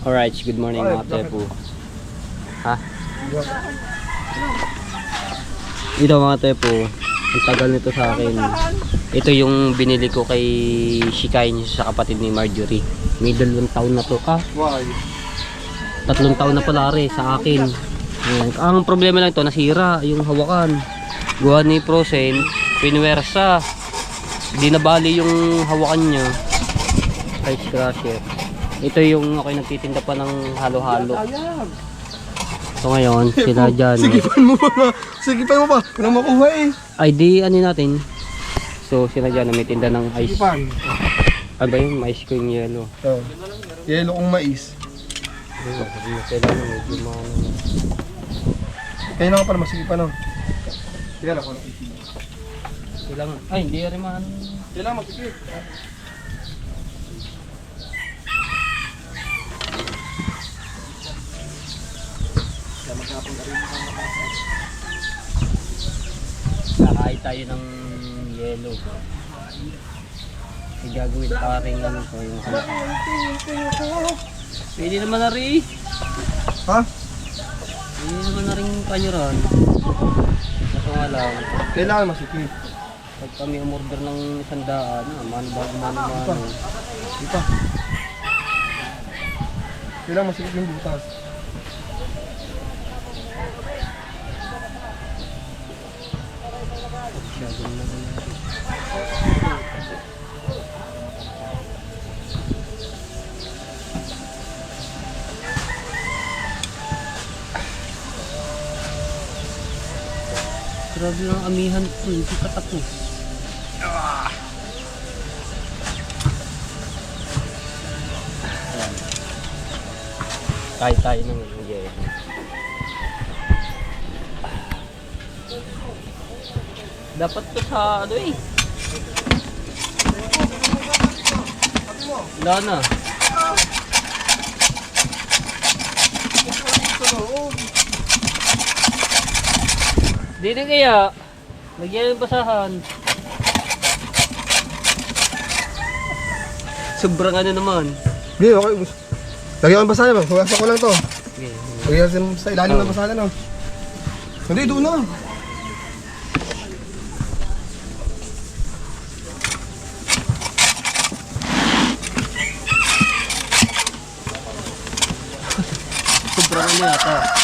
Alright, good morning mga tepo. Ha? Ito mga tepo, ang tagal nito sa akin. Ito yung binili ko kay Shikay sa kapatid ni Marjorie. May 2 taon na to. Why? 3 taon na pala rin sa akin. Ang problema lang ito, nasira yung hawakan. Gawa ni Prosen, pinwersa. Di nabali yung hawakan niya. Ice crusher. Ito yung ako'y nagtitinda pa ng halo-halo. So ngayon, sila dyan. Sigipan mo pa. Sigipan mo pa. Kung makuha eh. Ay di, ano natin. So sila dyan, may tinda ng ice. Sigipan. Ay ba yun, mais ko yung yelo. Oh. Yelo kong mais. Kailangan medyo maano. Kailangan pa naman sigipan no. Kailangan ako. Kailangan, ay hindi rin man. Kailangan magsigip. Kakain tayo ng yelo. Gagawin paring ano ko yung pwede naman na rin. Ha? Pwede naman na rin kanyuran. Ito nga lang. Kailangan masigip. Pag kami umorder ng 100, mano bago mano. Di pa. Kailangan masigip yung butas. Grabe lang amihan ko, hindi katapos. Ayan. Kahit tayo ng yelo. Dapat to sa ano eh. Wala na. Dito kaya, lagyan ng basahan. Sobrang ano naman. Hindi, okay. Lagyan ko ng basahan ba? Hugasan ko lang to. Okay. Hugasan sa ilalim ng basahan no. Hindi, doon na. Sobrang ano yata.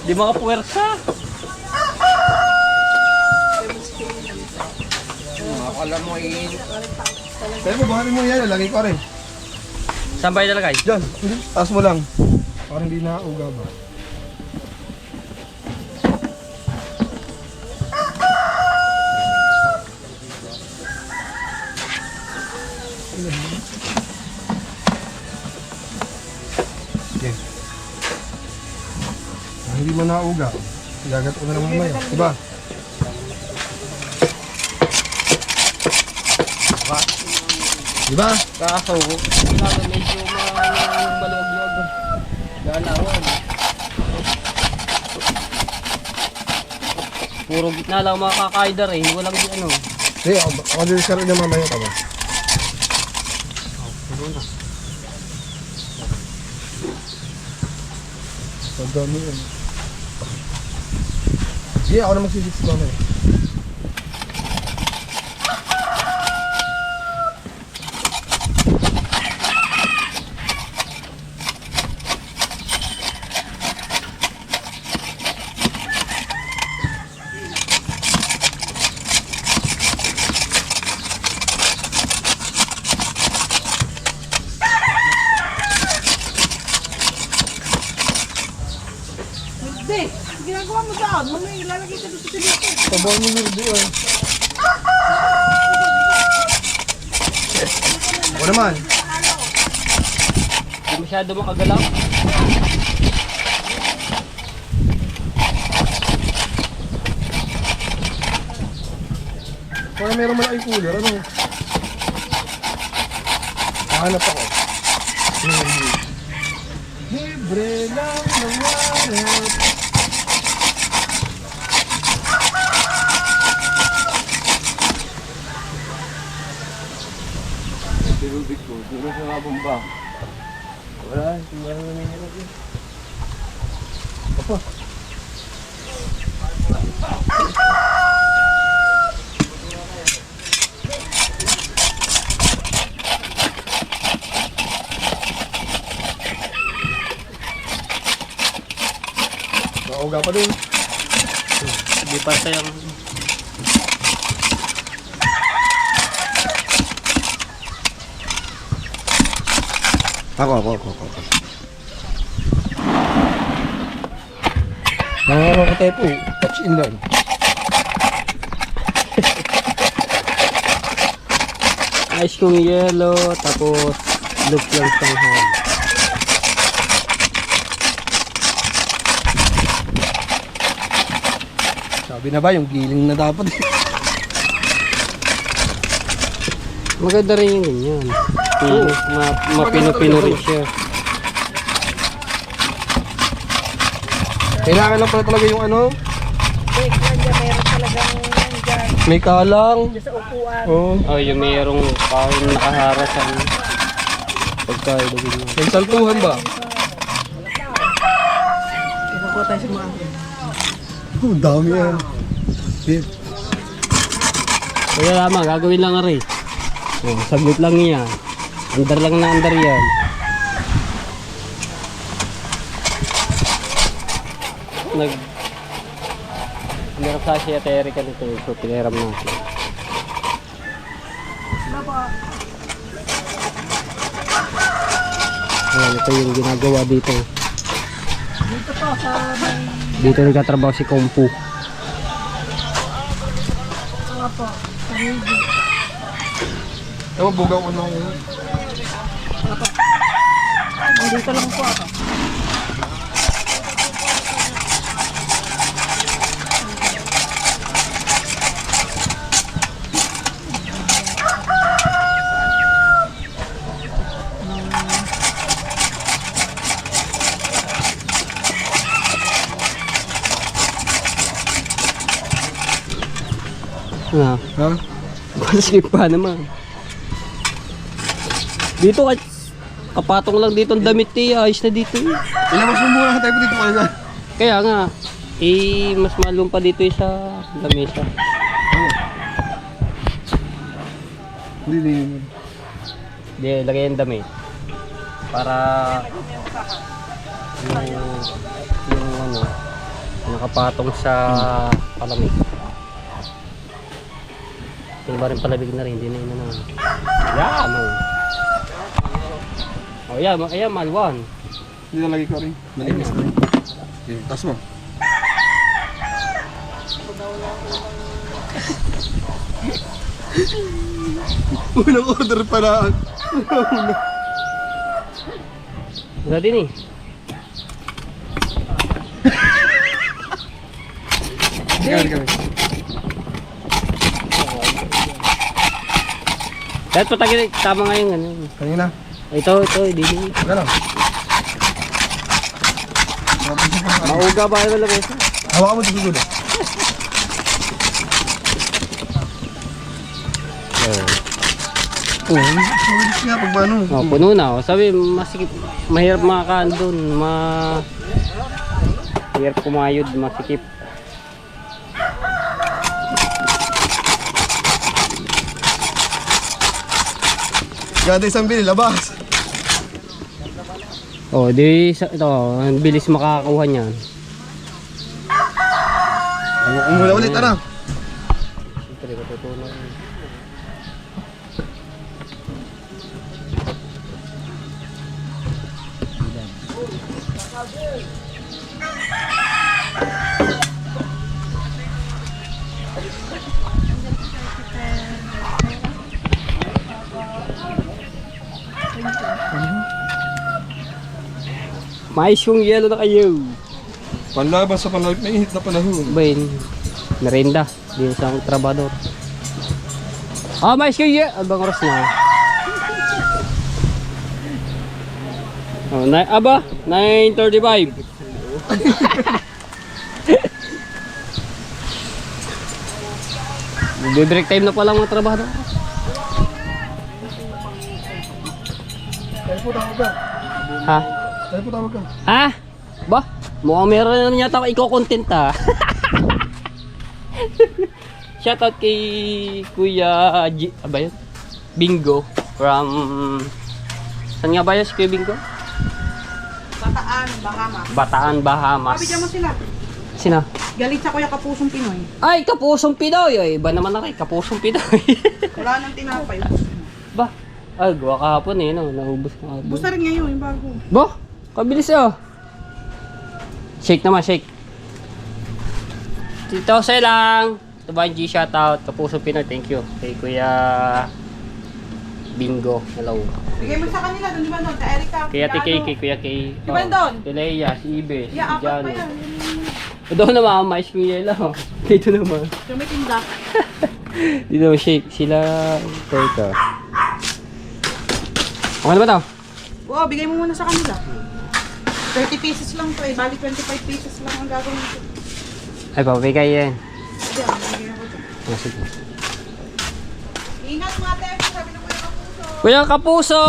Di makapuwersa. Akala mo Pero buharin mo yan, lagay ko rin. saan ba ilalagay? Diyan, hindi. Taas mo lang. Parang hindi nauga ba? Okay. Hindi mo nauga. Gagat ko na lang mamaya. Diba? Diba? Kaso, medyo maluwag-luwag. Galawan. Puro gitna lang mga kakaidar eh. Walang di ano. Hindi, ako din sa rin na mamaya ka ba? Puro na. Pagdami yun. Sige, ako na magsisip si mamaya. Hindi, ginagawa mo daan. Mamaya ilalagay ka doon sa dito. Tabaw mo yung doon. Ako naman. Hindi masyado makagalaw. Parang meron malaking cooler, ano? Hanap ako. Libre lang ng warap. Hindi sa mga bomba. Wala, hindi ako nangyayarap yun. Apa? Nauga pa din. Hindi pa sayang. Ako. Nakakakatay po eh. Touch in lang. Ice kong yellow, tapos look lang Shanghai. Sabi na ba yung giling na dapat eh. Maganda rin yung ganyan. Mapino-pino rin siya. Kailangan lang pala talaga yung ano, Wait, nandiyan meron talagang nandiyan. may kalang. Diyan sa upuan. Oh, Oh, yung mayroong parang nakahara sa pagkailagin mo. may saltuhan ba? Ikakuha tayo sa mga. Oh, dami yan. Beef. Kaya lamang, gagawin lang rin. Oh, saglit lang yan. Under lang na under yan. Meron sa siya Terry ka nito. So, pinahiram natin. Ayan, ito yung ginagawa dito. Dito po sa may Dito nagtatrabaho si Kompu. mga po. Sa Navy. Ewan, bugaw ko na yun. Dito lang po ako. Ah, Ha? skip pa naman. Dito kapatong lang dito ang damit ayos na dito. Ilabas mo muna tayo dito pa na. Kaya nga, mas malum pa dito sa lamesa. Hindi. Di, lagay yung damit. Para yung ano, nakapatong sa palamig. Yung ba rin palamig na rin, hindi na yun na. Yan! Oh, ayan, malwan. Hindi na lagi ko rin. Malinis na rin. Okay, tas mo. Unang order pala. Wala din eh. Kami. Kahit patagin, tama nga yung ano. Kanina. Ito, hindi. Gano'n. Mauga ba yung lamesa? Hawakan mo sa susunod. Oh, sulit nga pag ano. Oh, puno na. Oh. Sabi, masikip, mahirap makakaan doon. Mahirap kumayod, masikip. Ganda isang bili, labas. Oh, ito, ang bilis makakakuha niyan. Umula ulit, ano? Siyempre, matutunan. Mais yung yellow na kayo. Panlaban sa mainit na panahon. Bain, merenda. Di sa trabador. Ah, mais yung yellow. Abang oras na. Oh, aba, 9:35. Break time na pala mga trabador. po, tawag ka. Ha? Tayo po, tawag ka. Ha? Ba? Mukhang meron na naman yata ako iko-content ha. Shoutout kay Kuya ba yun? Bingo from... Saan nga ba yun si Kuya Bingo? Bataan, Bahamas. Bataan, Bahamas. Sabi mo sila. Sino? Galit sa kuya Kapusong Pinoy. Ay, Kapusong Pinoy! Ay, iba naman ako eh, Kapusong Pinoy. Wala nang tinapay. Ba? Ay, gawa kahapon eh, no? Naubos ka kahapon. Bus na rin ngayon, yung bago. Ba? Kabilis oh. Shake naman, shake. Tito, say lang. Ito ba yung G shoutout? Kapusong Pinoy, thank you. Kay Kuya Bingo. Hello. Bigay mo sa kanila, doon di ba doon? Sa Erica. Kay Ate Kay, Piano. kay Kuya Kay. Di ba doon? Kay Leia, si Ibe, si Yeah, apat pa Jano. yan. Doon naman, mais kong yelo. Dito naman. Yung may tinda. Dito naman, shake. Sila, teka. Okay na ba ito? Oo, bigay mo muna sa kanila. 30 pesos lang to eh. Bali 25 pesos lang ang gagawin ko. Ay, papabigay yan. Sige, bigay ako dyan. Oh, sige. Ingat mga teko, sabi ng kuya Kapuso. Kuya Kapuso!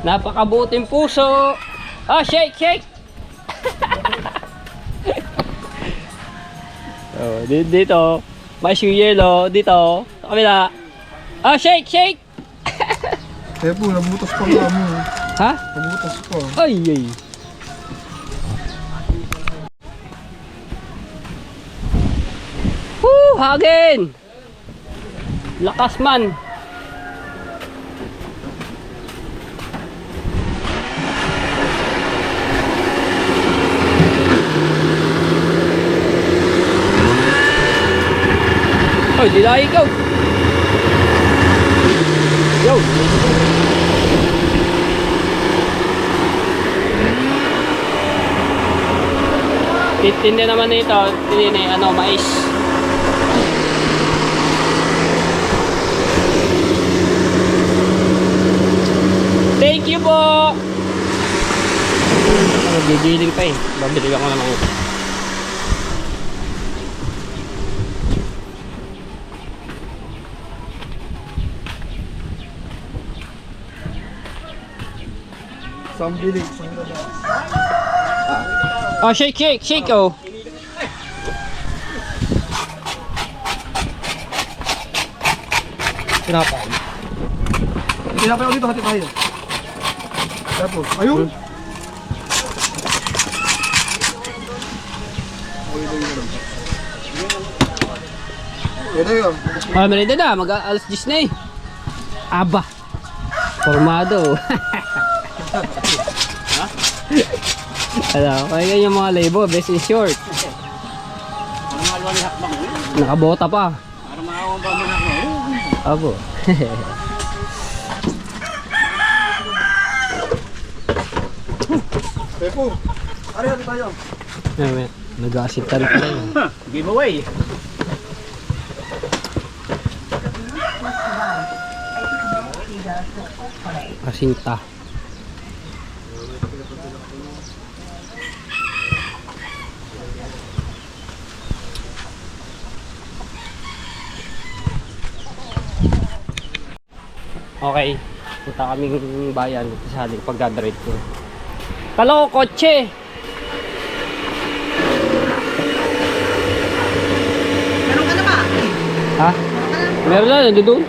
Napakabuting puso! Ah, shake, shake! Oh, dito, mais yung yelo, dito, sa kabila. Ah, shake, shake! Tayo po, nabutas pa nga mo. Ha? Nabutas pa. Ay, ay. Woo! Hagin! Lakas man! Oy, dilay ikaw! Yo! Tindi naman nito, tindi ano, mais. Thank you po! Gigiling pa eh. Babili ako naman ito. Sambilig, sambilig. Oh, shake, shake, shake, oh. Tinapay. Tinapay ako dito, hati tayo. Tapos, ayun! Pwede yun. Ah, merenda na. Mag-alas 10 na eh. Aba. Formado. Ano, kaya ganyan yung mga label, best in short. Nakabota pa. Abo. Pepo, ari hati tayo. Nag-aasip ka rin pala yun. Giveaway. Kasinta. Okay, punta kaming bayan sa aling pagdadrive ko. Kala ko kotse. Meron ka na ba? Ha? Meron na, nandun.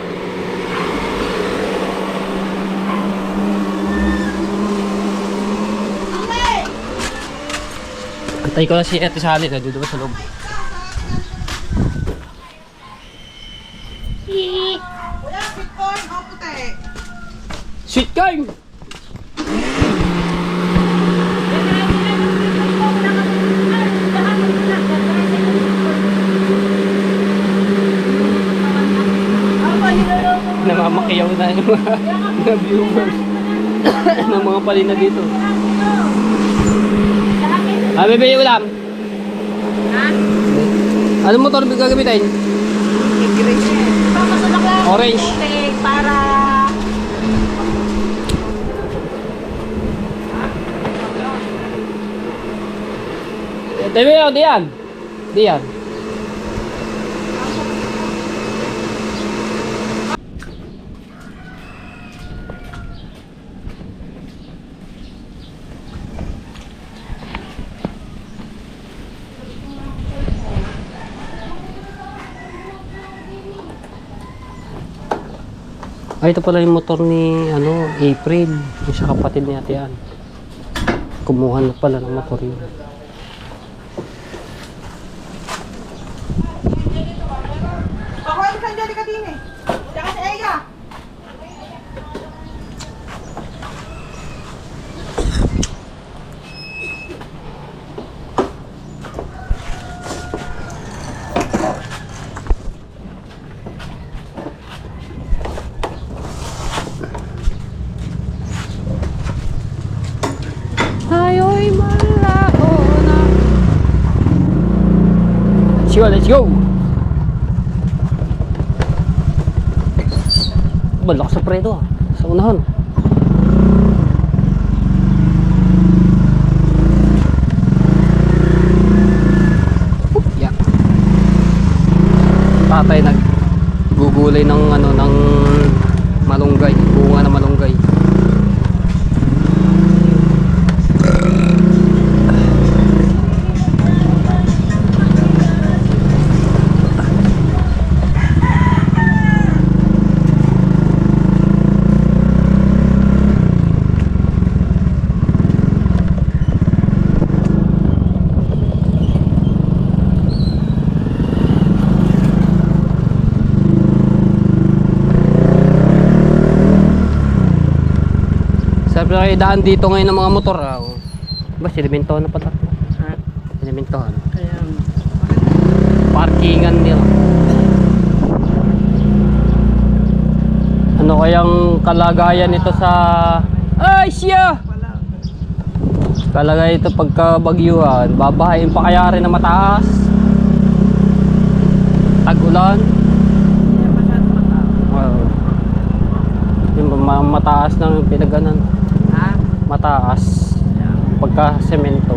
Antay ko na si Ate Sally, nandun ba sa loob? Wala, bitcoin o puti. Sweet corn! Namamakiyaw na yung mga viewers ng mga palina dito. Ah, bibili ulam. Ano motor gagamitin? Orange. Para... Demi, diyan. Diyan. Ay, ito pala yung motor ni ano, April. Yung sa kapatid ni Ate Ann. Kumuha na pala ng motor yun. Ako ang sandali ka din eh. Tsaka si Eya. Ayoy malao na. Let's go, let's go! Balak sa predo ah. Sa unahan. Yeah. Tatay naggugulay ng ano ng malunggay, bunga na malunggay. Sabi na kayo daan dito ngayon ng mga motor ah. Ba, silimentohan na pala. Silimentohan. Kaya, Parkingan nila. Ano kayang kalagayan nito sa... Ay, siya! Kalagay ito pagka bagyuhan. Babahayin pa kaya rin na mataas. Tag-ulan. Wow. Yung mataas ng pinaganan. Mataas pagka semento.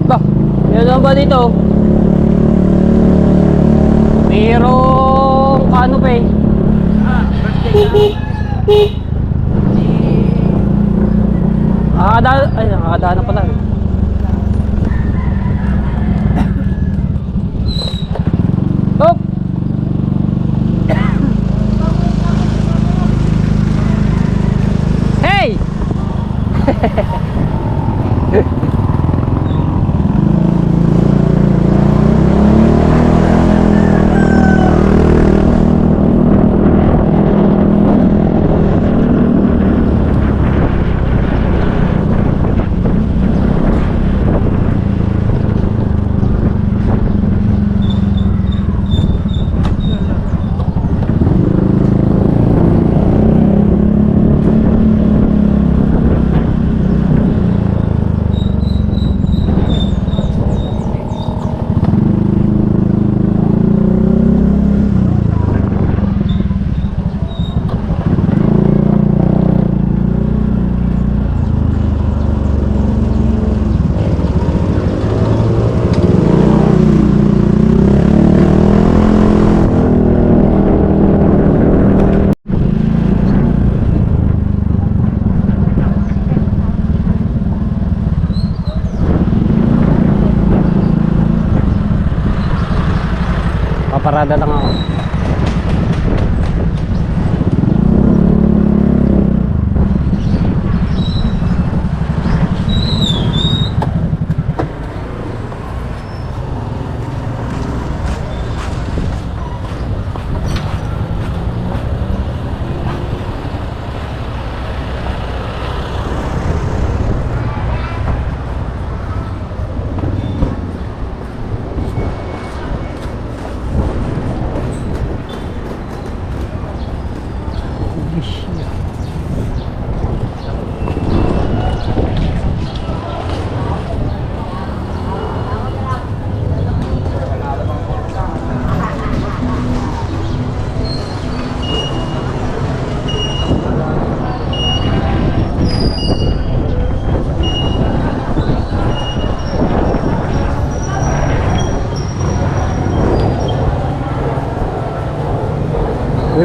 Ba, yun ba dito? Merong kano pa eh? Nakakadaan na pala. Hop! Hey! Paparada lang ako.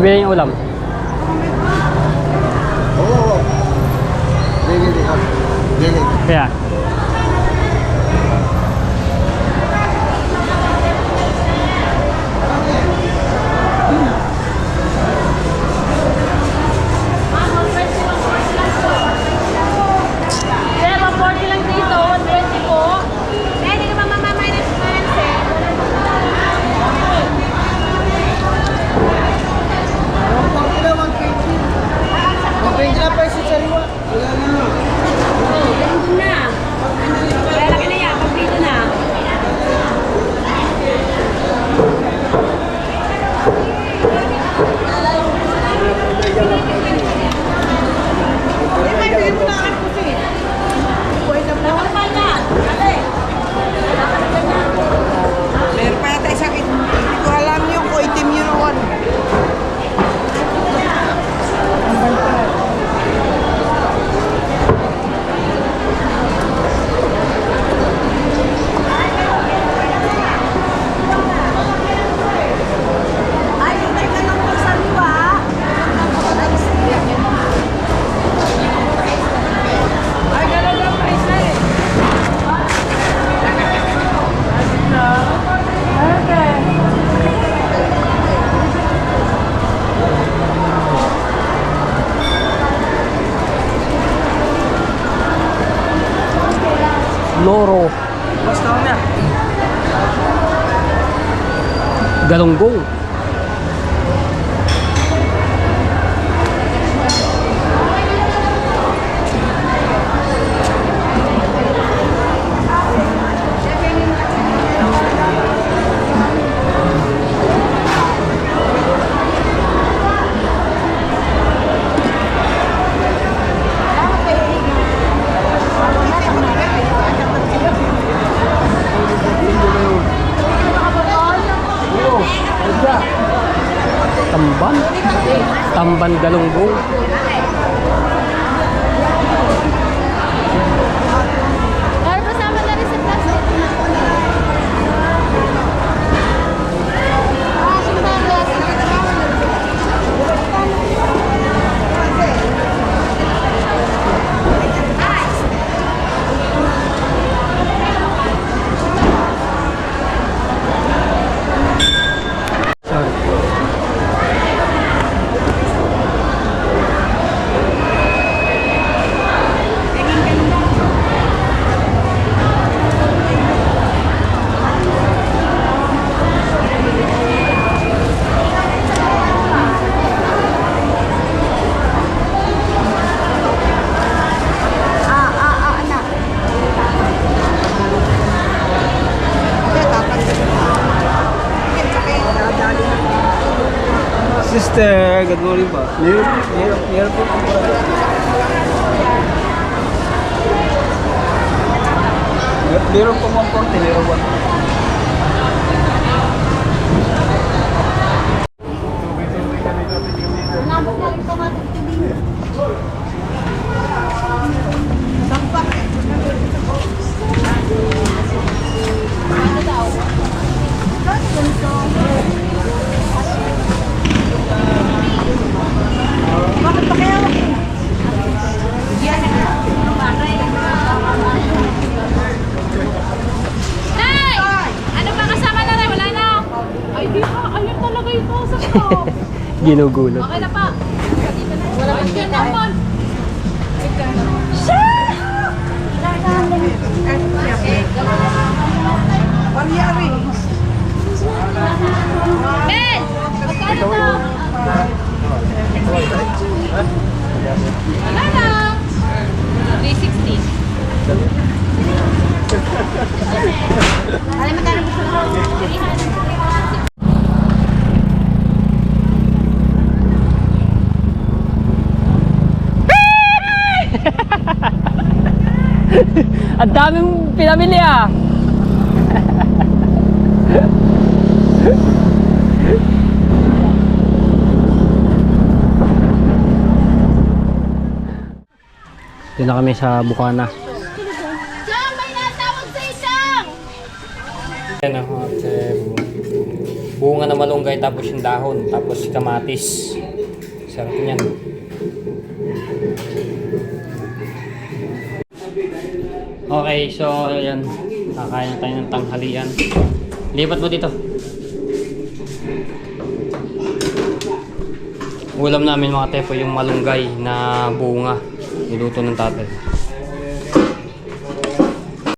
Bibili yung ulam. Oo. Gigi. Gigi. Kaya. Sir, 140 lang dito, 120 po. Eh, hindi naman mamaminus na yan, sir. Nandun na. Kaya laki na yan, pagpito na. Nakapal na. Dali. Meron pa yata isang hindi ko alam yung kung itim yun o ano. Ay, hintay ka lang po sa liwa. Ay, gano'n lang pa isa eh. Loro. Basta na. Galunggong. Tamban. Tamban galunggong. Ay, kasama na rin sa plastic. Ah, sumbagas. Anak. Sister, good morning pa. Meron po ang pula. Meron po ang porte, meron po. Nabot na rin tomato TV. Ano daw? Bakit pa kaya ako? Nay! Ano pa kasama na rin? Wala na. Ay, di pa. Ayun talaga yung kausap ko. Ginugulo. Okay na pa. Wala pa siya naman. Pangyari. Ben! Magkano to? Wala na. 360. Alam mo tayo gusto ko? 300. Ang daming pinamili ah. Dito na kami sa Bukana. Jam, may natawag sa isang! Yan ako, bunga na malunggay, tapos yung dahon, tapos kamatis. Sarap niyan. Okay, so ayan. Kakain tayo ng tanghalian. Lipat mo dito. Ulam namin mga tepo yung malunggay na bunga. Niluto ng tatay.